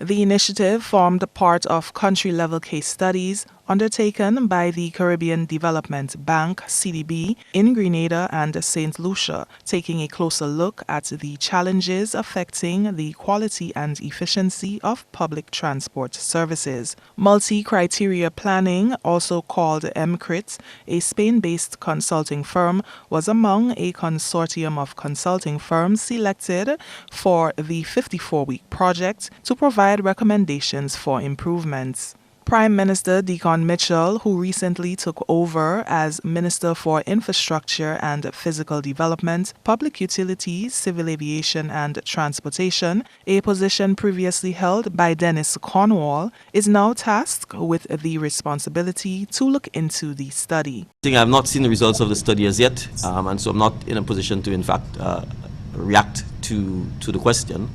The initiative formed part of country-level case studies undertaken by the Caribbean Development Bank (CDB) in Grenada and St. Lucia, taking a closer look at the challenges affecting the quality and efficiency of public transport services. Multi-criteria planning, also called MCRIT, a Spain-based consulting firm, was among a consortium of consulting firms selected for the 54-week project to provide recommendations for improvements. Prime Minister Deacon Mitchell, who recently took over as Minister for Infrastructure and Physical Development, Public Utilities, Civil Aviation and Transportation, a position previously held by Dennis Cornwall, is now tasked with the responsibility to look into the study. I have not seen the results of the study as yet, and so I'm not in a position to, in fact, react to the question.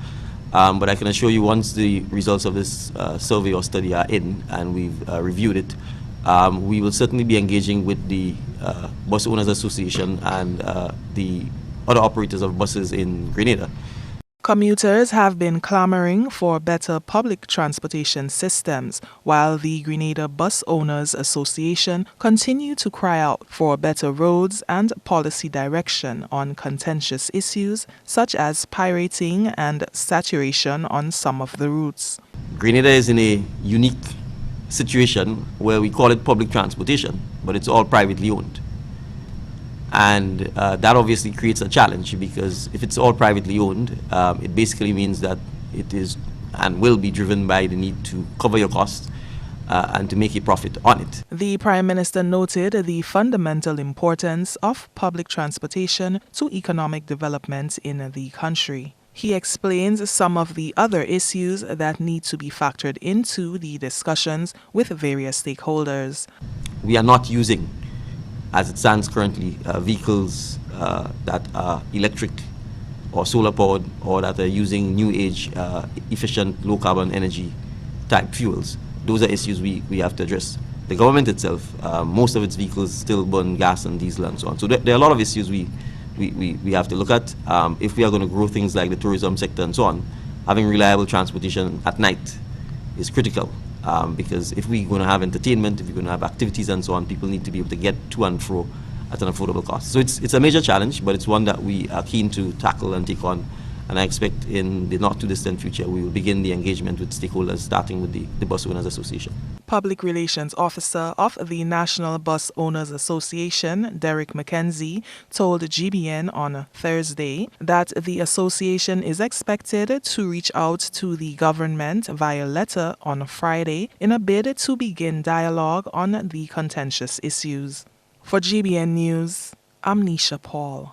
But I can assure you, once the results of this survey or study are in and we've reviewed it, we will certainly be engaging with the Bus Owners Association and the other operators of buses in Grenada. Commuters have been clamoring for better public transportation systems, while the Grenada Bus Owners Association continue to cry out for better roads and policy direction on contentious issues such as pirating and saturation on some of the routes. Grenada is in a unique situation where we call it public transportation, but it's all privately owned. And that obviously creates a challenge, because if it's all privately owned, it basically means that it is and will be driven by the need to cover your costs and to make a profit on it. The Prime Minister noted the fundamental importance of public transportation to economic development in the country. He explains some of the other issues that need to be factored into the discussions with various stakeholders. We are not using, as it stands currently, vehicles that are electric or solar powered, or that are using new age efficient low carbon energy type fuels. Those are issues we have to address. The government itself, most of its vehicles still burn gas and diesel and so on. So there are a lot of issues we have to look at. If we are going to grow things like the tourism sector and so on, having reliable transportation at night is critical. Because if we're going to have entertainment, if we're going to have activities and so on, people need to be able to get to and fro at an affordable cost. So it's a major challenge, but it's one that we are keen to tackle and take on. And I expect in the not too distant future, we will begin the engagement with stakeholders, starting with the Bus Owners Association. Public Relations Officer of the National Bus Owners Association, Derek McKenzie, told GBN on Thursday that the association is expected to reach out to the government via letter on Friday in a bid to begin dialogue on the contentious issues. For GBN News, I'm Nisha Paul.